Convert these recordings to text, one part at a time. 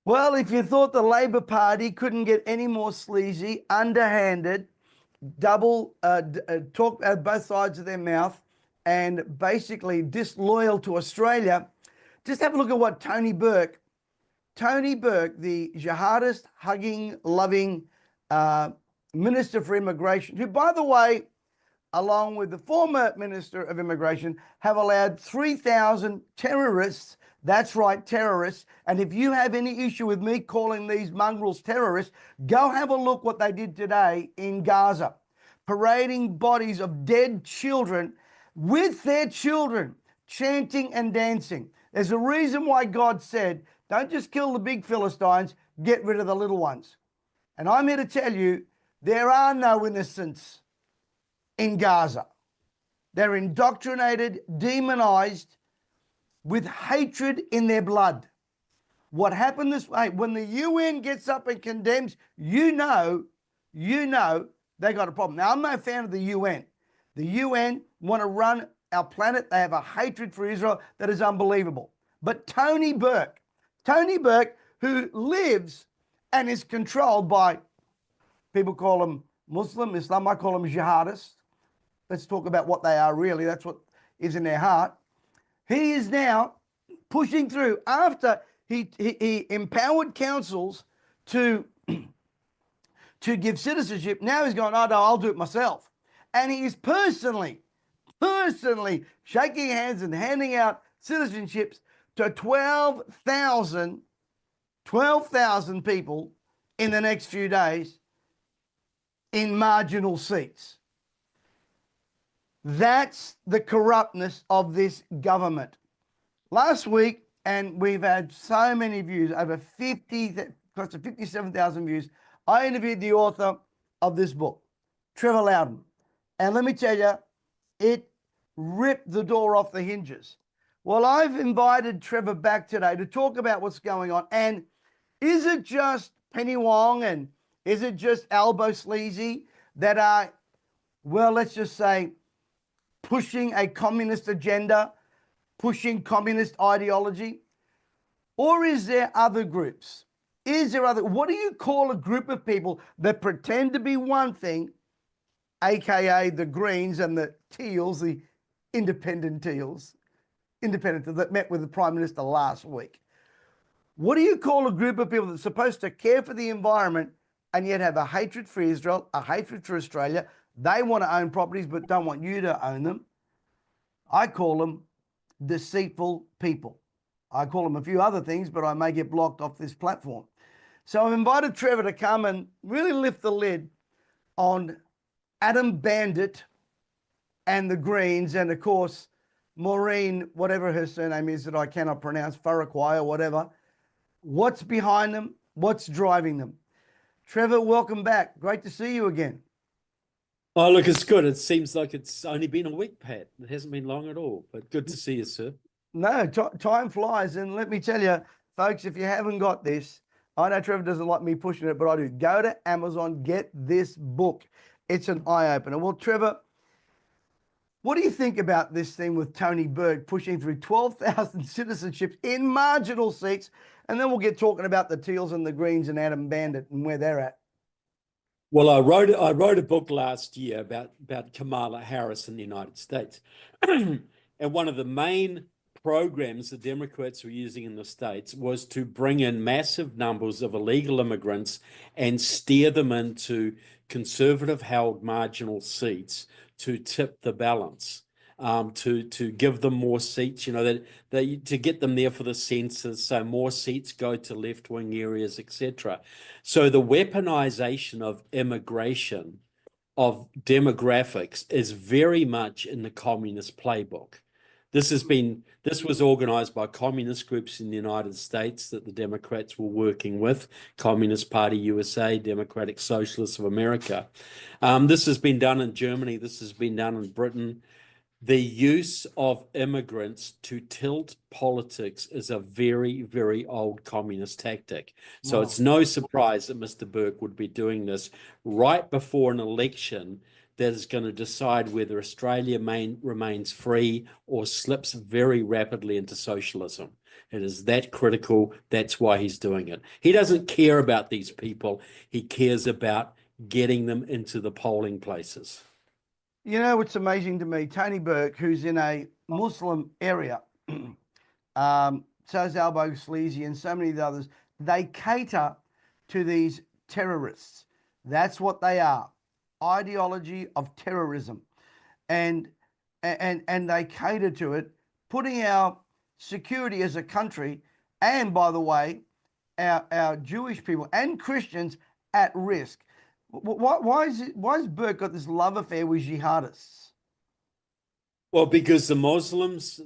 Well, if you thought the Labor Party couldn't get any more sleazy, underhanded, talk at both sides of their mouth, and basically disloyal to Australia, just have a look at what Tony Burke, the jihadist, hugging, loving Minister for Immigration, who, by the way, along with the former Minister of Immigration, have allowed 3,000 terrorists. That's right, terrorists. And if you have any issue with me calling these mongrels terrorists, go have a look what they did today in Gaza, parading bodies of dead children with their children, chanting and dancing. There's a reason why God said, don't just kill the big Philistines, get rid of the little ones. And I'm here to tell you, there are no innocents in Gaza. They're indoctrinated, demonized, with hatred in their blood. What happened this way, when the UN gets up and condemns, you know they got a problem. Now, I'm no fan of the UN. The UN want to run our planet. They have a hatred for Israel that is unbelievable. But Tony Burke, who lives and is controlled by, people call them Muslim, Islam, I call them jihadists. Let's talk about what they are really. That's what is in their heart. He is now pushing through after he empowered councils to give citizenship. Now he's going, oh no, I'll do it myself. And he is personally shaking hands and handing out citizenships to 12,000 people in the next few days in marginal seats. That's the corruptness of this government. Last week, and we've had so many views, over 50, close to 57,000 views, I interviewed the author of this book, Trevor Loudon. And let me tell you, it ripped the door off the hinges. Well, I've invited Trevor back today to talk about what's going on. And is it just Penny Wong and is it just elbow sleazy that are, well, let's just say, pushing a communist agenda, pushing communist ideology? Or is there other groups? What do you call a group of people that pretend to be one thing, AKA the Greens and the teals, the independent that met with the Prime Minister last week? What do you call a group of people that's supposed to care for the environment and yet have a hatred for Israel, a hatred for Australia? They want to own properties but don't want you to own them. I call them deceitful people. I call them a few other things, but I may get blocked off this platform. So I've invited Trevor to come and really lift the lid on Adam Bandt and the Greens, and of course, Maureen, whatever her surname is that I cannot pronounce, Farraquai or whatever. What's behind them? What's driving them? Trevor, welcome back. Great to see you again. Oh, look, it's good. It seems like it's only been a week, Pat. It hasn't been long at all, but good to see you, sir. No, time flies. And let me tell you, folks, if you haven't got this, I know Trevor doesn't like me pushing it, but I do. Go to Amazon, get this book. It's an eye-opener. Well, Trevor, what do you think about this thing with Tony Burke pushing through 12,000 citizenships in marginal seats? And then we'll get talking about the Teals and the Greens and Adam Bandt and where they're at. Well, I wrote a book last year about Kamala Harris in the United States. And one of the main programs the Democrats were using in the States was to bring in massive numbers of illegal immigrants and steer them into conservative-held marginal seats to tip the balance, to give them more seats, to get them there for the census, so more seats go to left-wing areas, etc. So the weaponization of immigration, of demographics, is very much in the communist playbook. This was organized by communist groups in the United States that the Democrats were working with, Communist Party USA, Democratic Socialists of America. This has been done in Germany. This has been done in Britain. The use of immigrants to tilt politics is a very, very old communist tactic. So Wow. It's no surprise that Mr. Burke would be doing this right before an election that is going to decide whether Australia remains free or slips very rapidly into socialism. It is that critical. That's why he's doing it. He doesn't care about these people. He cares about getting them into the polling places. You know, what's amazing to me, Tony Burke, who's in a Muslim area, so is Albo Sleazy and so many of the others, they cater to these terrorists. That's what they are. Ideology of terrorism. And they cater to it, putting our security as a country, and by the way, our Jewish people and Christians at risk. Why has Burke got this love affair with jihadists? Well, because the Muslims,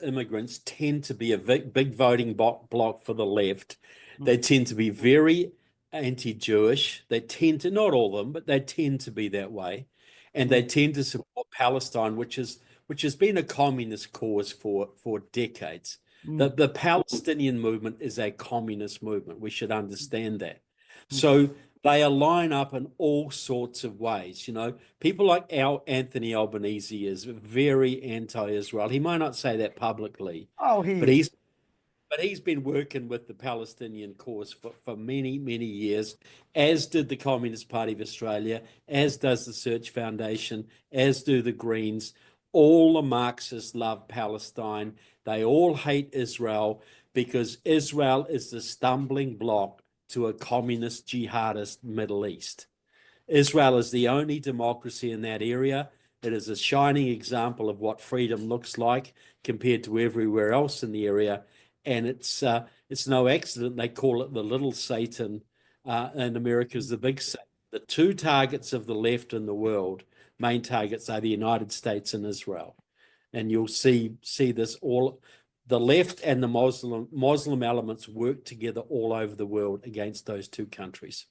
immigrants tend to be a big voting bloc for the left. They tend to be very anti-Jewish. They tend to, not all of them, but they tend to be that way. And they tend to support Palestine, which has been a communist cause for decades. The Palestinian movement is a communist movement. We should understand that. So they align up in all sorts of ways. You know, people like Anthony Albanese is very anti-Israel. He might not say that publicly, but he's been working with the Palestinian cause for many, many years, as did the Communist Party of Australia, as does the Search Foundation, as do the Greens. All the Marxists love Palestine. They all hate Israel because Israel is the stumbling block to a communist jihadist Middle East. Israel is the only democracy in that area. It is a shining example of what freedom looks like compared to everywhere else in the area. And it's no accident they call it the little Satan, and America's the big Satan. The two targets of the left in the world, main targets, are the United States and Israel. And you'll see this all. The left and the Muslim elements work together all over the world against those two countries.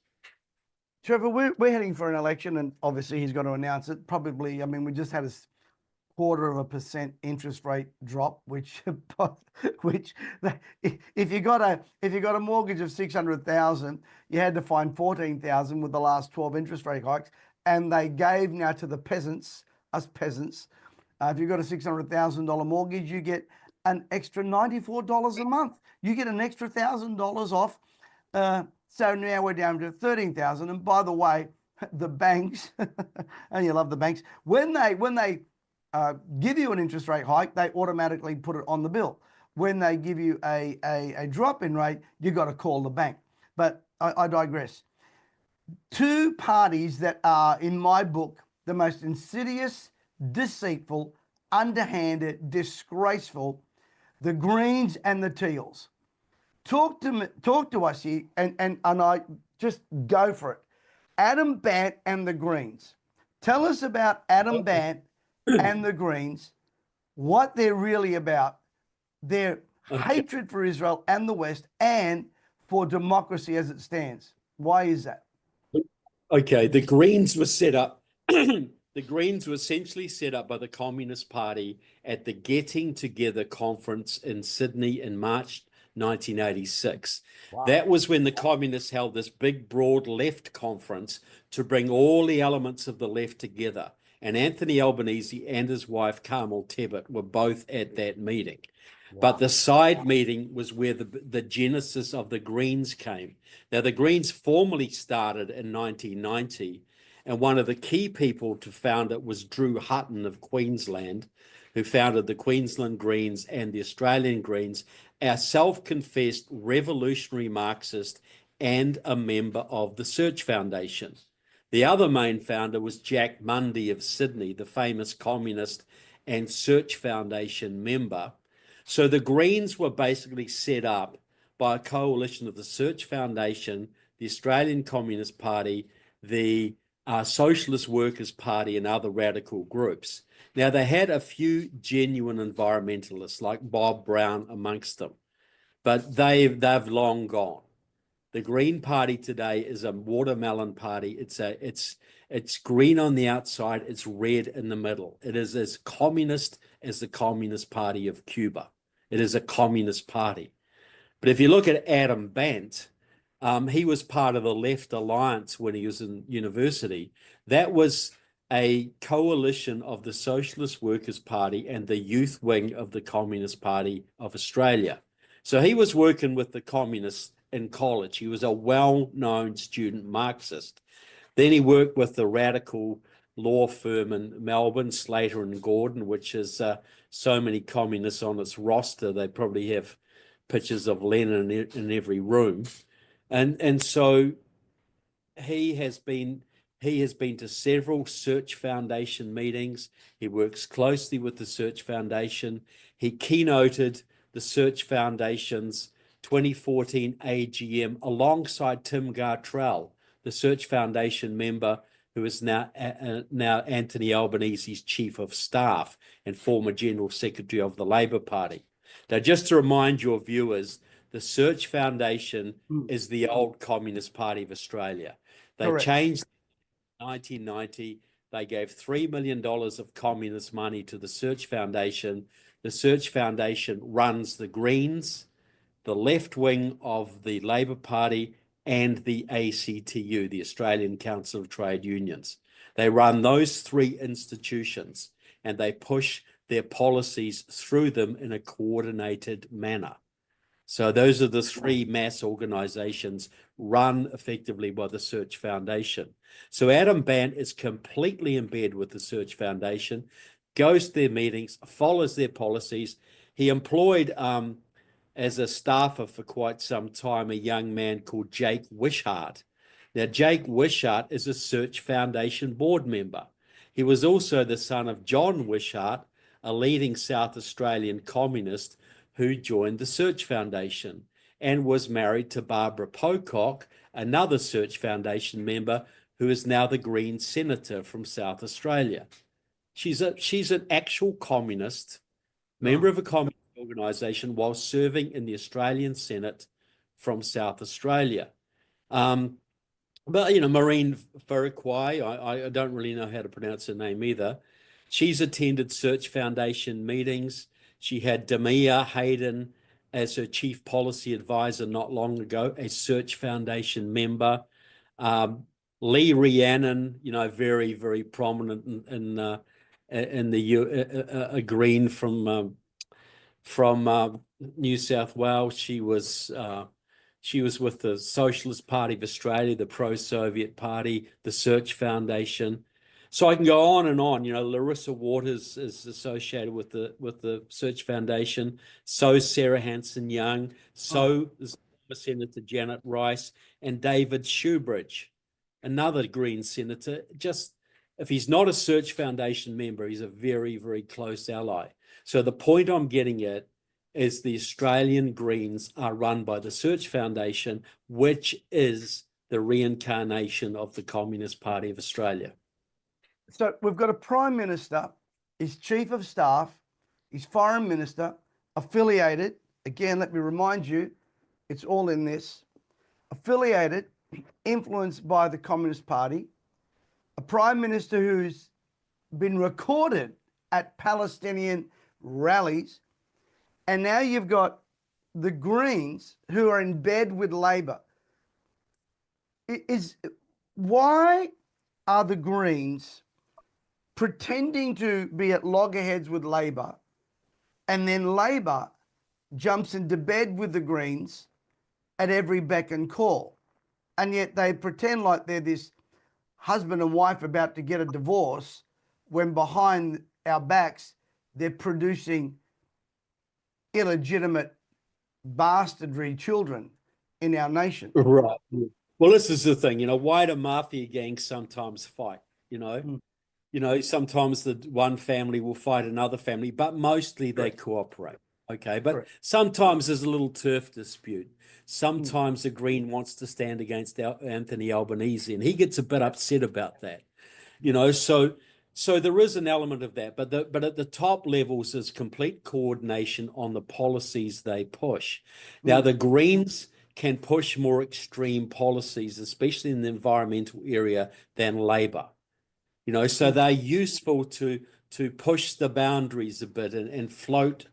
Trevor, we're heading for an election, and obviously he's got to announce it. Probably, I mean, we just had a 0.25% interest rate drop, which if you got a mortgage of 600,000, you had to find 14,000 with the last 12 interest rate hikes, and they gave now to the peasants, us peasants. If you've got a $600,000 mortgage, you get an extra $94 a month. You get an extra $1,000 off. So now we're down to 13,000. And by the way, the banks, and you love the banks, when they give you an interest rate hike, they automatically put it on the bill. When they give you a drop in rate, you've got to call the bank. But I digress. Two parties that are, in my book, the most insidious, deceitful, underhanded, disgraceful, the Greens and the Teals. Talk to us here, and I just go for it. Adam Bandt and the Greens. Tell us about Adam Bandt and the Greens, what they're really about, their hatred for Israel and the West, and for democracy as it stands. Why is that? Okay, the Greens were set up. The Greens were essentially set up by the Communist Party at the Getting Together conference in Sydney in March 1986. Wow. That was when the communists held this big, broad left conference to bring all the elements of the left together. And Anthony Albanese and his wife, Carmel Tebbit, were both at that meeting. Wow. But the side meeting was where the genesis of the Greens came. Now, the Greens formally started in 1990, and one of the key people to found it was Drew Hutton of Queensland, who founded the Queensland Greens and the Australian Greens, a self-confessed revolutionary Marxist and a member of the Search Foundation. The other main founder was Jack Mundy of Sydney, the famous communist and Search Foundation member. So the Greens were basically set up by a coalition of the Search Foundation, the Australian Communist Party, the Socialist Workers' Party, and other radical groups. Now, they had a few genuine environmentalists like Bob Brown amongst them, but they've long gone. The Green Party today is a watermelon party. It's green on the outside, it's red in the middle. It is as communist as the Communist Party of Cuba. It is a communist party. But if you look at Adam Bandt, he was part of the Left Alliance when he was in university. That was a coalition of the Socialist Workers' Party and the youth wing of the Communist Party of Australia. So he was working with the communists in college. He was a well-known student Marxist. Then he worked with the radical law firm in Melbourne, Slater and Gordon, which has so many communists on its roster. They probably have pictures of Lenin in every room. And so he has been to several Search Foundation meetings. He works closely with the Search Foundation. He keynoted the Search Foundation's 2014 AGM alongside Tim Gartrell, the Search Foundation member who is now Anthony Albanese's Chief of Staff and former General Secretary of the Labour Party. Now, just to remind your viewers, the Search Foundation is the old Communist Party of Australia. They Correct. changed in 1990. They gave $3 million of communist money to the Search Foundation. The Search Foundation runs the Greens, the left wing of the Labour Party, and the ACTU, the Australian Council of Trade Unions. They run those three institutions and they push their policies through them in a coordinated manner. So those are the three mass organizations run effectively by the Search Foundation. So Adam Bandt is completely in bed with the Search Foundation, goes to their meetings, follows their policies. He employed as a staffer for quite some time a young man called Jake Wishart. Now, Jake Wishart is a Search Foundation board member. He was also the son of John Wishart, a leading South Australian communist who joined the Search Foundation and was married to Barbara Pocock, another Search Foundation member who is now the Green Senator from South Australia. She's an actual communist, member of a communist organisation while serving in the Australian Senate from South Australia. But, you know, Maureen Faraquai, I don't really know how to pronounce her name either. She's attended Search Foundation meetings. She had Damia Hayden as her chief policy advisor not long ago, a Search Foundation member. Lee Rhiannon, you know, very, very prominent in the a Green from New South Wales. She was with the Socialist Party of Australia, the pro-Soviet Party, the Search Foundation. So I can go on and on. You know, Larissa Waters is associated with the Search Foundation. So is Sarah Hanson-Young. So is Senator Janet Rice and David Shoebridge, another Green senator. Just if he's not a Search Foundation member, he's a very, very close ally. So the point I'm getting at is the Australian Greens are run by the Search Foundation, which is the reincarnation of the Communist Party of Australia. So we've got a Prime Minister, his Chief of Staff, his Foreign Minister, affiliated, again, let me remind you, it's all in this, affiliated, influenced by the Communist Party, a Prime Minister who's been recorded at Palestinian rallies, and now you've got the Greens who are in bed with Labor. Why are the Greens pretending to be at loggerheads with Labor, and then Labor jumps into bed with the Greens at every beck and call? And yet they pretend like they're this husband and wife about to get a divorce, when behind our backs, they're producing illegitimate bastardry children in our nation. Right. Well, this is the thing, you know, why do mafia gangs sometimes fight, you know? You know, sometimes the one family will fight another family, but mostly they cooperate, okay? But sometimes there's a little turf dispute. Sometimes the Green wants to stand against Anthony Albanese, and he gets a bit upset about that, you know? So there is an element of that, but at the top levels is complete coordination on the policies they push. Now, the Greens can push more extreme policies, especially in the environmental area, than Labor. You know, so they're useful to push the boundaries a bit and float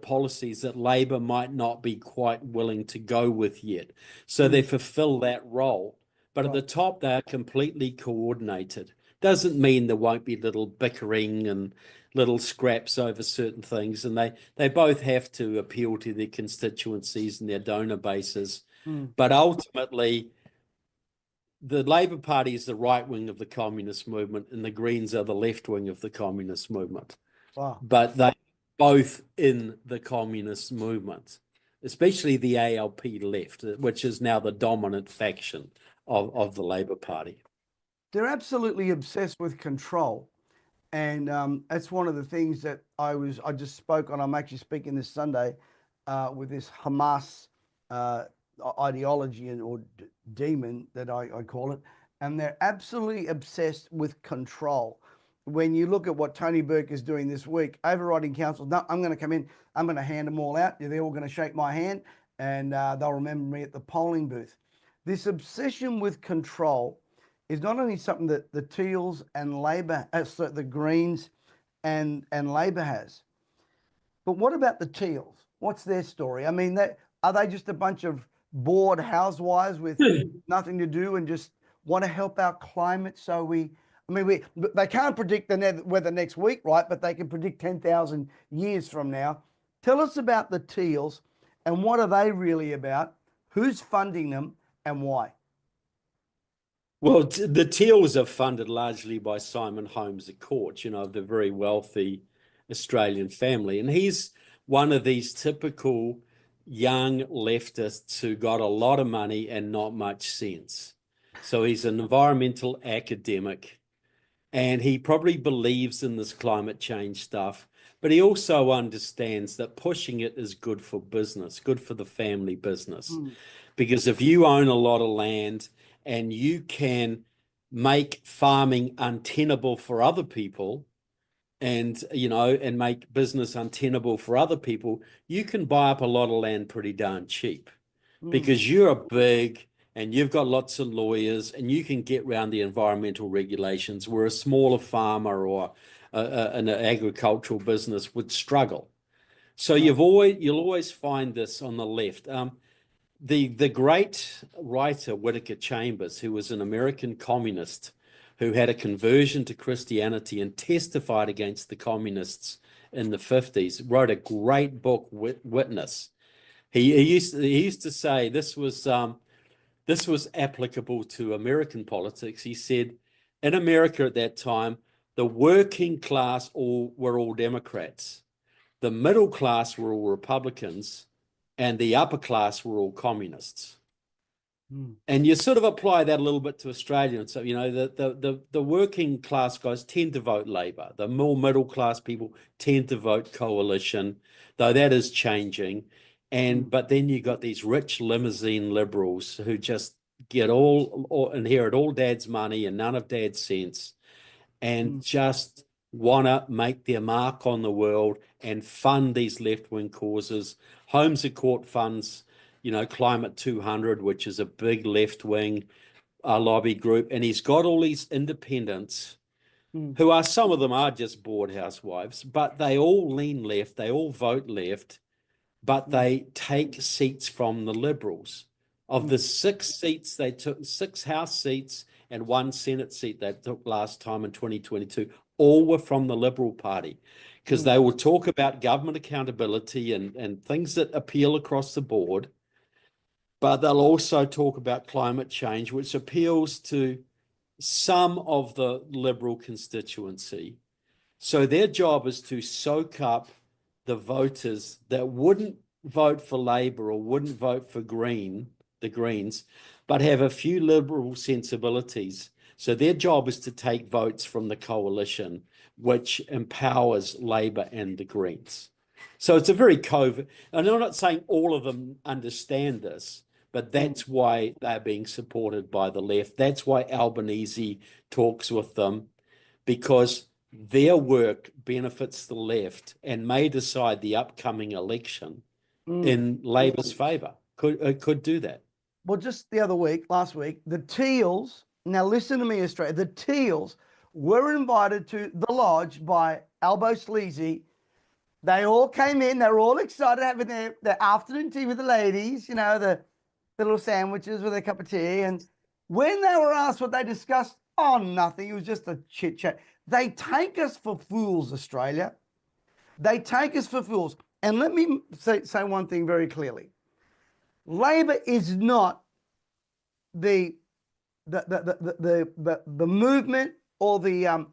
policies that Labor might not be quite willing to go with yet. So they fulfill that role. But at the top, they're completely coordinated. Doesn't mean there won't be little bickering and little scraps over certain things, and they both have to appeal to their constituencies and their donor bases. But ultimately, the Labour Party is the right wing of the communist movement, and the Greens are the left wing of the communist movement. Wow. But they're both in the communist movement, especially the ALP left, which is now the dominant faction of the Labour Party. They're absolutely obsessed with control. And that's one of the things that I just spoke on. I'm actually speaking this Sunday with this Hamas ideology or demon that I call it. And they're absolutely obsessed with control. When you look at what Tony Burke is doing this week, overriding councils, no, I'm going to come in, I'm going to hand them all out. They're all going to shake my hand and they'll remember me at the polling booth. This obsession with control is not only something that the Teals and Labor, the Greens and Labor has, but what about the Teals? What's their story? I mean, are they just a bunch of bored housewives with nothing to do and just want to help our climate? So they can't predict the weather next week, right? But they can predict 10,000 years from now. Tell us about the Teals and what are they really about? Who's funding them and why? Well, the Teals are funded largely by Simon Holmes à Court, the very wealthy Australian family. And he's one of these typical young leftists who got a lot of money and not much sense. So he's an environmental academic, and he probably believes in this climate change stuff, but he also understands that pushing it is good for business, good for the family business. Because if you own a lot of land and you can make farming untenable for other people and make business untenable for other people, you can buy up a lot of land pretty darn cheap because you're big and you've got lots of lawyers and you can get around the environmental regulations where a smaller farmer or an agricultural business would struggle. So you'll always find this on the left. The great writer Whittaker Chambers, who was an American communist who had a conversion to Christianity and testified against the communists in the 50s, wrote a great book, Witness. He used to say this was applicable to American politics. He said, in America at that time, the working class were all Democrats, the middle class were all Republicans, and the upper class were all communists. And you sort of apply that a little bit to Australia. And so, the working class guys tend to vote Labor. The more middle class people tend to vote coalition, though that is changing. But then you got these rich limousine liberals who just get inherit all dad's money and none of dad's sense and just want to make their mark on the world and fund these left-wing causes. Holmes à Court funds, Climate 200, which is a big left-wing lobby group. And he's got all these independents who are, some of them are just bored housewives, but they all lean left, they all vote left, but they take seats from the Liberals. Of the 6 seats, they took 6 House seats and 1 Senate seat they took last time in 2022. All were from the Liberal Party because they will talk about government accountability and things that appeal across the board, but they'll also talk about climate change, which appeals to some of the Liberal constituency. So their job is to soak up the voters that wouldn't vote for Labor or wouldn't vote for the Greens, but have a few Liberal sensibilities. So their job is to take votes from the coalition, which empowers Labor and the Greens. So it's a very covert, and I'm not saying all of them understand this, but that's why they're being supported by the left. That's why Albanese talks with them, because their work benefits the left and may decide the upcoming election in Labor's favour. Could do that. Well, just last week, the Teals, now listen to me, Australia, the Teals were invited to the lodge by Albo Sleazy. They all came in, they were all excited having their afternoon tea with the ladies, the little sandwiches with a cup of tea. And when they were asked what they discussed, Oh, nothing. It was just a chit chat. They take us for fools, Australia. They take us for fools. And let me say one thing very clearly. Labor is not the movement or the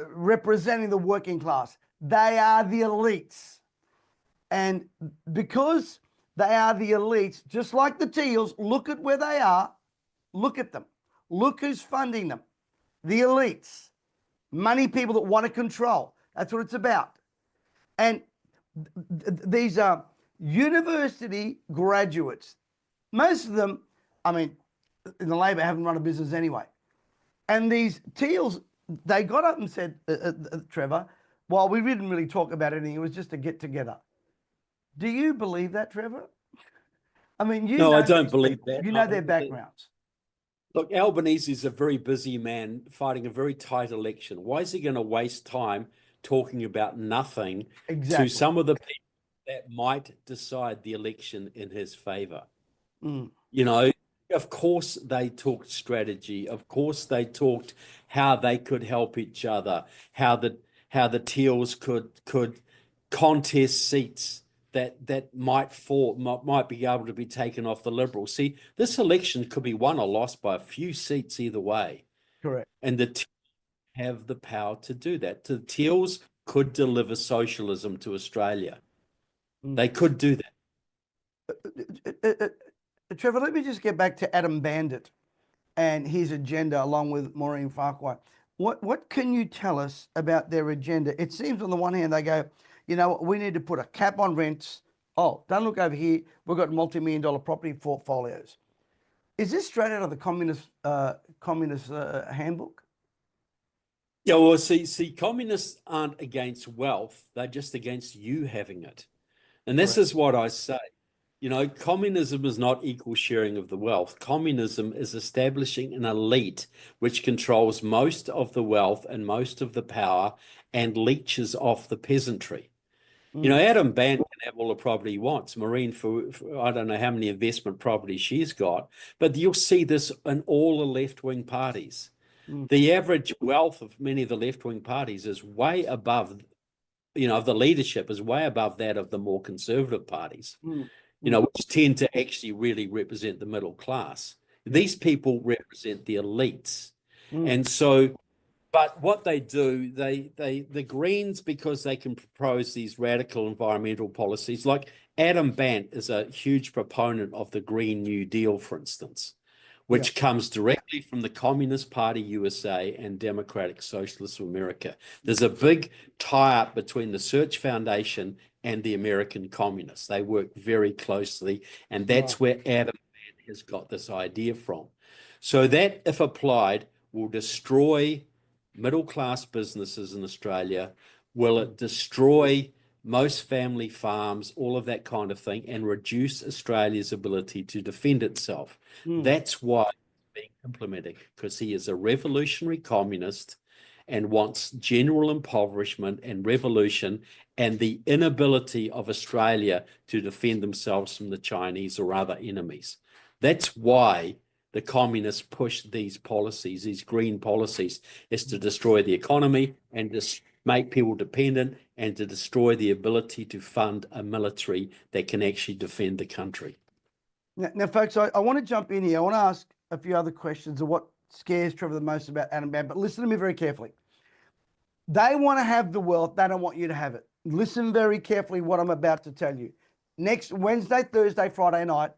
representing the working class. They are the elites. And because they are the elites, just like the teals, look at where they are. Look at them. Look who's funding them. The elites. Money people that want to control. That's what it's about. And these are university graduates. Most of them, I mean, in the Labor haven't run a business anyway. And these teals, they got up and said, Trevor, well, we didn't really talk about anything. It was just a get together. Do you believe that, Trevor? I mean, No, I don't believe that. You know their backgrounds. Look, Albanese is a very busy man fighting a very tight election. Why is he going to waste time talking about nothing to some of the people that might decide the election in his favor? You know, of course they talked strategy. Of course they talked how they could help each other, how the teals could contest seats that might be able to be taken off the Liberals. See, this election could be won or lost by a few seats either way. Correct. And the teals have the power to do that. The teals could deliver socialism to Australia. They could do that. Trevor, let me just get back to Adam Bandt and his agenda along with Maureen Farquhar. What can you tell us about their agenda? It seems on the one hand they go, you know, we need to put a cap on rents. Oh, don't look over here. We've got multi-million-dollar property portfolios. Is this straight out of the communist handbook? Yeah, well, see, communists aren't against wealth. They're just against you having it. And this is what I say. You know, communism is not equal sharing of the wealth. Communism is establishing an elite which controls most of the wealth and most of the power and leeches off the peasantry. You know, Adam Bandt can have all the property he wants. Maureen, for I don't know how many investment properties she's got, but you'll see this in all the left-wing parties. The average wealth of many of the left-wing parties is way above, you know, the leadership is way above that of the more conservative parties, you know, which tend to actually really represent the middle class. These people represent the elites. And so, but what they do, the Greens, because they can propose these radical environmental policies, like Adam Bandt is a huge proponent of the Green New Deal, for instance, which comes directly from the Communist Party USA and Democratic Socialists of America. There's a big tie-up between the Search Foundation and the American communists. They work very closely, and that's where Adam Bandt has got this idea from. So that, if applied, will destroy middle-class businesses in Australia. Will it destroy most family farms, all of that kind of thing, and reduce Australia's ability to defend itself? That's why it's being implemented, because he is a revolutionary communist and wants general impoverishment and revolution and the inability of Australia to defend themselves from the Chinese or other enemies. That's why the communists push these policies, these green policies, is to destroy the economy and just make people dependent and to destroy the ability to fund a military that can actually defend the country. Now folks, I want to jump in here. I want to ask a few other questions of what scares Trevor the most about Adam Bandt, but listen to me very carefully. They want to have the wealth. They don't want you to have it. Listen very carefully what I'm about to tell you. Next Wednesday, Thursday, Friday night,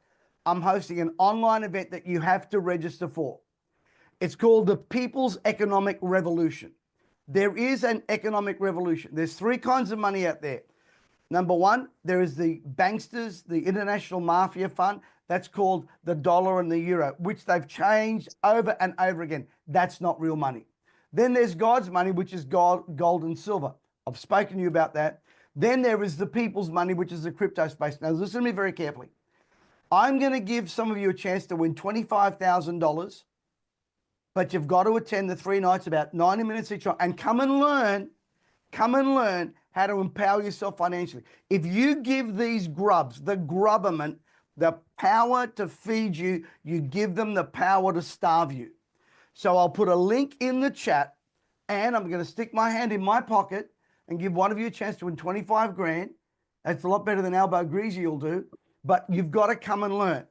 I'm hosting an online event that you have to register for. It's called the People's Economic Revolution. There is an economic revolution. There's three kinds of money out there. Number one, there is the banksters, the International Mafia Fund. That's called the dollar and the euro, which they've changed over and over again. That's not real money. Then there's God's money, which is gold and silver. I've spoken to you about that. Then there is the people's money, which is the crypto space. Now, listen to me very carefully. I'm going to give some of you a chance to win $25,000, but you've got to attend the 3 nights, about 90 minutes each time, and come and learn how to empower yourself financially. If you give these grubs, the grubberment, the power to feed you, you give them the power to starve you. So I'll put a link in the chat, and I'm going to stick my hand in my pocket and give one of you a chance to win 25 grand. That's a lot better than Albo Greasy will do, but you've got to come and learn.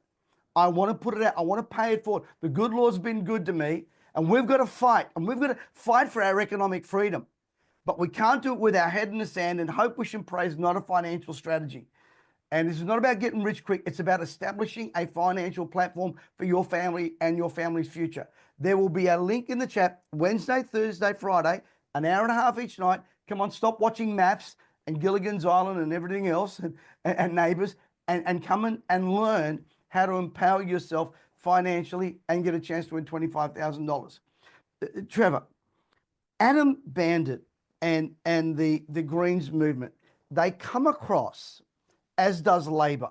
I want to put it out. I want to pay it forward. The good Lord's been good to me, and we've got to fight, and we've got to fight for our economic freedom. But we can't do it with our head in the sand, and hope, wish, and pray is not a financial strategy. And this is not about getting rich quick. It's about establishing a financial platform for your family and your family's future. There will be a link in the chat Wednesday, Thursday, Friday, an hour and a half each night. Come on, stop watching Maths and Gilligan's Island and everything else and Neighbours, and come in and learn how to empower yourself financially and get a chance to win $25,000. Trevor, Adam Bandt and the Greens movement, they come across, as does Labor,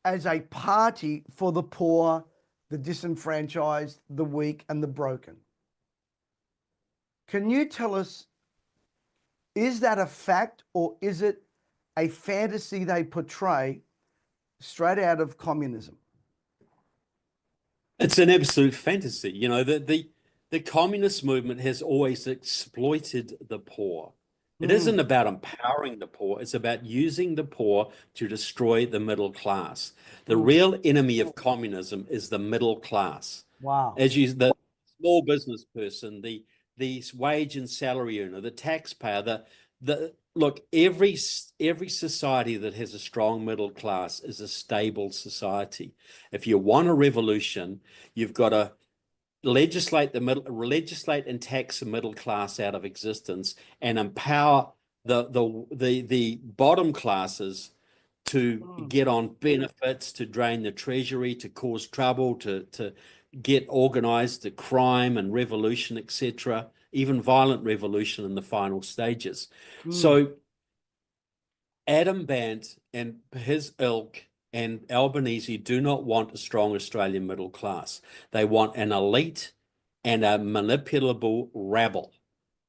as a party for the poor, the disenfranchised, the weak, and the broken. Can you tell us, is that a fact, or is it a fantasy they portray straight out of communism? It's an absolute fantasy. You know, the communist movement has always exploited the poor. It isn't about empowering the poor. It's about using the poor to destroy the middle class. The real enemy of communism is the middle class. Wow. The small business person, the wage and salary earner, the taxpayer, look, every society that has a strong middle class is a stable society. If you want a revolution, you've got to legislate and tax the middle class out of existence, and empower the bottom classes to get on benefits, to drain the treasury, to cause trouble, to get organized to crime and revolution, etc., even violent revolution in the final stages. So Adam Bandt and his ilk and Albanese do not want a strong Australian middle class. They want an elite and a manipulable rabble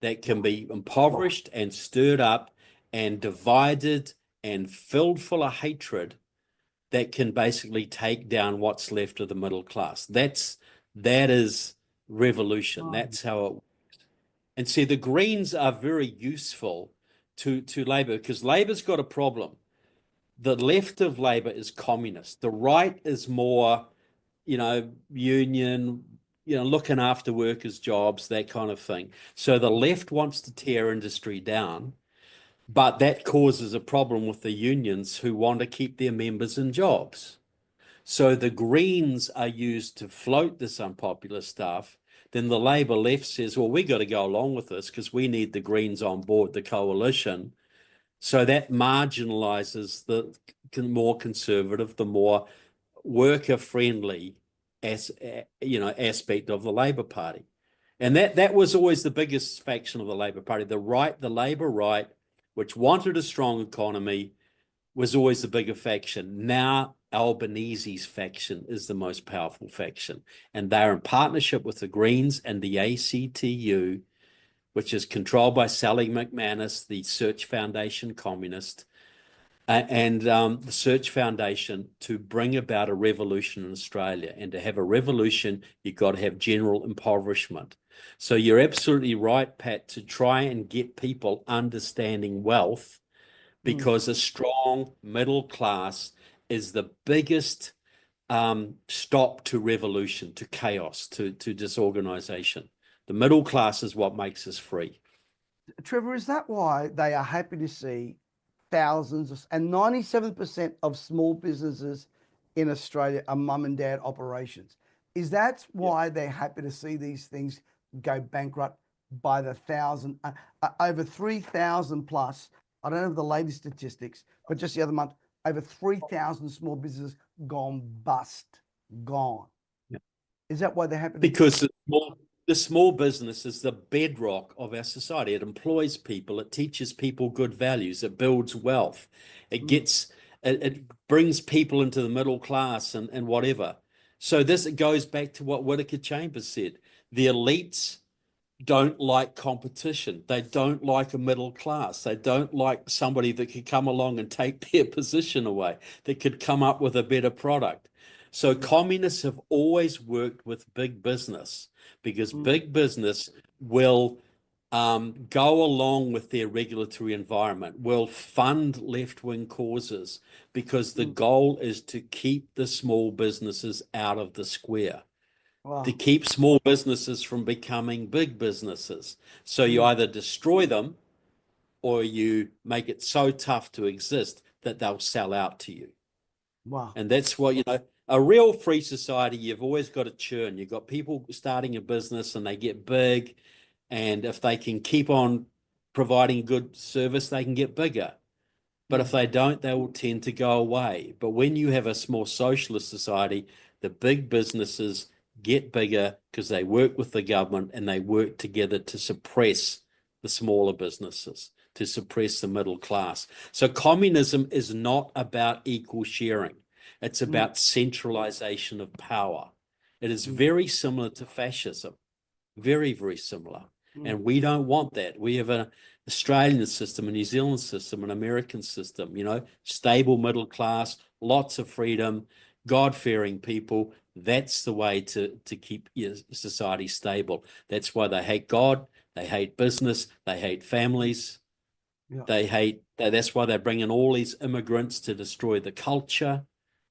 that can be impoverished and stirred up and divided and filled full of hatred, that can basically take down what's left of the middle class. That is revolution. That's how it works. And see, the Greens are very useful to Labor, because Labor's got a problem. The left of Labor is communist. The right is more, union, looking after workers' jobs, that kind of thing. So the left wants to tear industry down, but that causes a problem with the unions who want to keep their members in jobs. So the Greens are used to float this unpopular stuff. Then the Labor left says, well, we got to go along with this because we need the Greens on board the coalition. So that marginalizes the more conservative, the more worker-friendly aspect of the Labor Party. And that was always the biggest faction of the Labor Party. The right, the Labor right, which wanted a strong economy, was always the bigger faction. Now Albanese's faction is the most powerful faction. And they're in partnership with the Greens and the ACTU, which is controlled by Sally McManus, the Search Foundation communist, and the Search Foundation, to bring about a revolution in Australia. And to have a revolution, you've got to have general impoverishment. So you're absolutely right, Pat, to try and get people understanding wealth, because a strong middle class is the biggest stop to revolution, to chaos, to disorganization. The middle class is what makes us free. Trevor, is that why they are happy to see thousands and 97% of small businesses in Australia are mum and dad operations? Is that why they're happy to see these things go bankrupt by the thousand, over 3,000 plus? I don't have the latest statistics, but just the other month, over 3,000 small businesses gone bust, gone. Yeah. Is that why they're happy? Because the small business is the bedrock of our society. It employs people. It teaches people good values. It builds wealth. It brings people into the middle class and whatever. So it goes back to what Whittaker Chambers said. The elites don't like competition. They don't like a middle class. They don't like somebody that could come along and take their position away, that could come up with a better product. So communists have always worked with big business because big business will go along with their regulatory environment, will fund left-wing causes because the goal is to keep the small businesses out of the square, to keep small businesses from becoming big businesses. So you either destroy them or you make it so tough to exist that they'll sell out to you. Wow. And that's what, a real free society, you've always got to churn. You've got people starting a business and they get big. And if they can keep on providing good service, they can get bigger. But if they don't, they will tend to go away. But when you have a small socialist society, the big businesses get bigger because they work with the government and they work together to suppress the smaller businesses, to suppress the middle class. So communism is not about equal sharing. It's about centralization of power. It is very similar to fascism, very, very similar. And we don't want that. We have an Australian system, a New Zealand system, an American system, stable middle class, lots of freedom, God-fearing people. That's the way to keep your society stable. That's why they hate God, they hate business, they hate families. That's why they bring in all these immigrants to destroy the culture,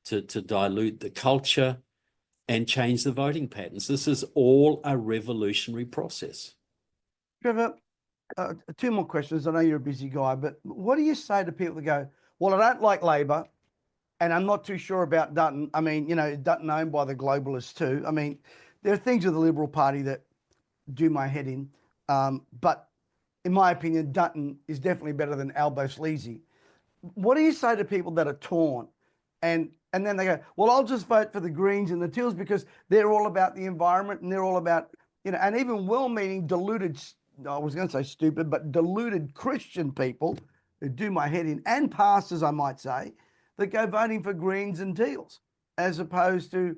to dilute the culture and change the voting patterns. This is all a revolutionary process. Trevor, two more questions. I know you're a busy guy, but what do you say to people that go, well, I don't like Labor and I'm not too sure about Dutton. I mean, Dutton owned by the globalists too. I mean, there are things with the Liberal Party that do my head in. But in my opinion, Dutton is definitely better than Albo Sleazy. What do you say to people that are torn and then they go, well, I'll just vote for the Greens and the Teals because they're all about the environment and they're all about, and even well-meaning deluded, I was going to say stupid, but deluded Christian people who do my head in, and pastors, I might say, that go voting for Greens and Teals as opposed to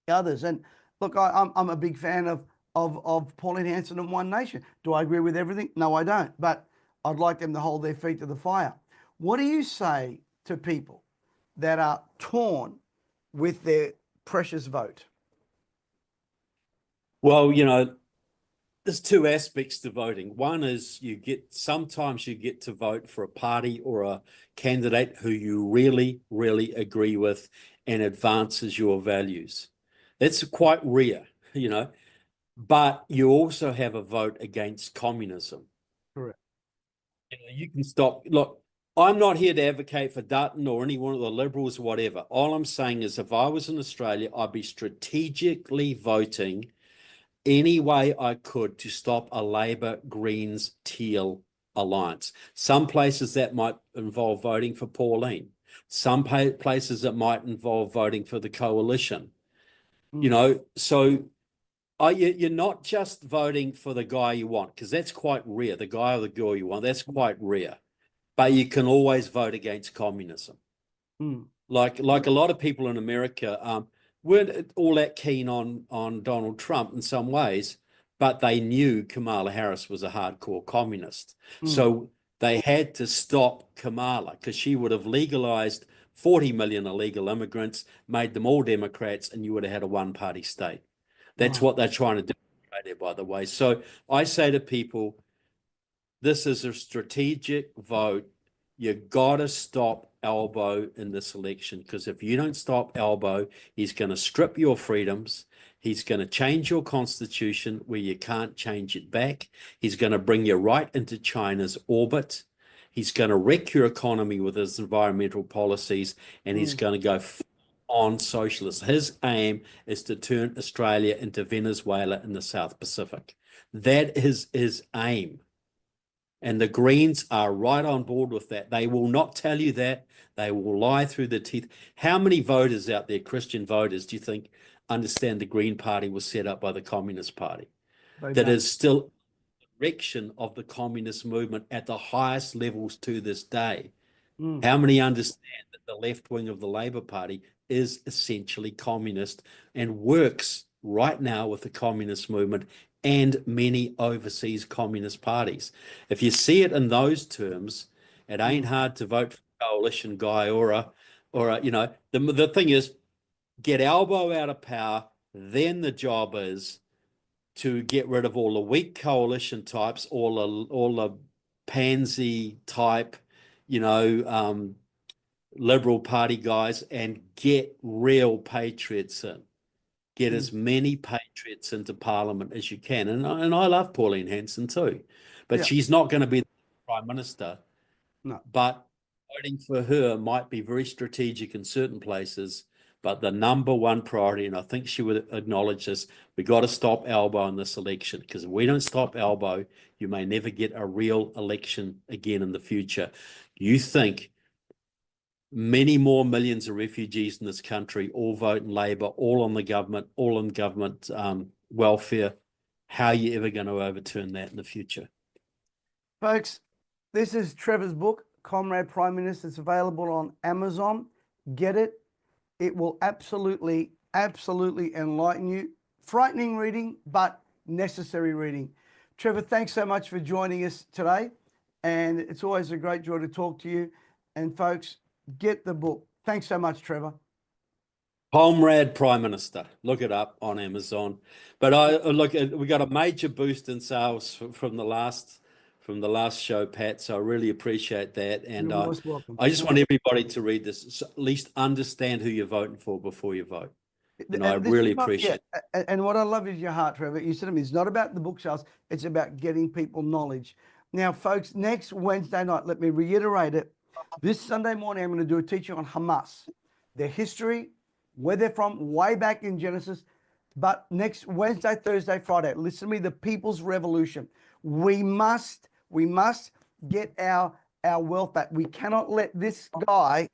others. And look, I'm a big fan of Pauline Hanson and One Nation. Do I agree with everything? No, I don't. But I'd like them to hold their feet to the fire. What do you say to people that are torn with their precious vote? Well, there's two aspects to voting. One is sometimes you get to vote for a party or a candidate who you really, really agree with and advances your values. That's quite rare, but you also have a vote against communism. Correct. You can stop. Look, I'm not here to advocate for Dutton or any one of the Liberals or whatever. All I'm saying is if I was in Australia, I'd be strategically voting any way I could to stop a Labor Greens Teal alliance. Some places that might involve voting for Pauline. Some places it might involve voting for the coalition. So you're not just voting for the guy you want, because that's quite rare. The guy or the girl you want, that's quite rare. But you can always vote against communism. Like a lot of people in America weren't all that keen on Donald Trump in some ways, but they knew Kamala Harris was a hardcore communist. So they had to stop Kamala because she would have legalized 40 million illegal immigrants, made them all Democrats, and you would have had a one-party state. That's what they're trying to do there, by the way. So I say to people, this is a strategic vote. You got to stop Albo in this election, because if you don't stop Albo, he's going to strip your freedoms. He's going to change your constitution where you can't change it back. He's going to bring you right into China's orbit. He's going to wreck your economy with his environmental policies, and he's going to go on socialist. His aim is to turn Australia into Venezuela in the South Pacific. That is his aim. And the Greens are right on board with that. They will not tell you that. They will lie through their teeth. How many voters out there, Christian voters, do you think understand the Green Party was set up by the Communist Party? That is still a direction of the communist movement at the highest levels to this day. How many understand that the left wing of the Labor Party is essentially communist and works right now with the communist movement and many overseas communist parties? If you see it in those terms, it ain't hard to vote for a coalition guy or the thing is, get Albo out of power, then the job is to get rid of all the weak coalition types, all the pansy type, Liberal Party guys, and get real patriots in. Get as many patriots into Parliament as you can. And I love Pauline Hanson too, but she's not going to be the Prime Minister. No. But voting for her might be very strategic in certain places. But the number one priority, and I think she would acknowledge this, we got to stop Albo in this election, because if we don't stop Albo, you may never get a real election again in the future. You think many more millions of refugees in this country, all vote in Labour, all on the government, all in government welfare. How are you ever going to overturn that in the future? Folks, this is Trevor's book, Comrade Prime Minister. It's available on Amazon. Get it. It will absolutely, absolutely enlighten you. Frightening reading, but necessary reading. Trevor, thanks so much for joining us today. And it's always a great joy to talk to you. And folks, get the book. Thanks so much, Trevor. Comrade Prime Minister. Look it up on Amazon. But we got a major boost in sales from the last show, Pat. So I really appreciate that. And You're most welcome. I just want everybody to read this, so at least understand who you're voting for before you vote. And I really appreciate it. And what I love is your heart, Trevor. You said to me, it's not about the bookshelves, it's about getting people knowledge. Now, folks, next Wednesday night, let me reiterate it. This Sunday morning, I'm going to do a teaching on Hamas, their history, where they're from, way back in Genesis. But next Wednesday, Thursday, Friday, listen to me, the People's Revolution. We must get our wealth back. We cannot let this guy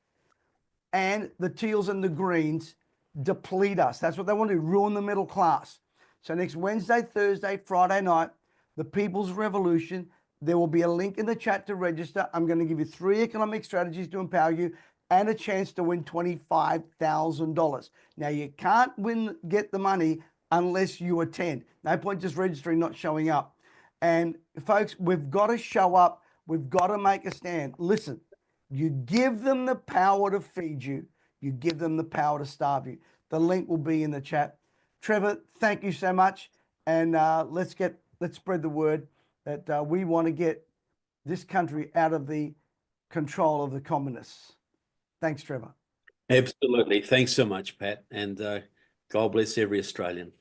and the teals and the greens deplete us. That's what they want to do, ruin the middle class. So next Wednesday, Thursday, Friday night, the People's Revolution. There will be a link in the chat to register. I'm going to give you 3 economic strategies to empower you and a chance to win $25,000. Now, you can't get the money unless you attend. No point just registering, not showing up. And folks, we've got to show up. We've got to make a stand. Listen, you give them the power to feed you. You give them the power to starve you. The link will be in the chat. Trevor, thank you so much. And let's spread the word that we want to get this country out of the control of the communists. Thanks, Trevor. Absolutely. Thanks so much, Pat. And God bless every Australian.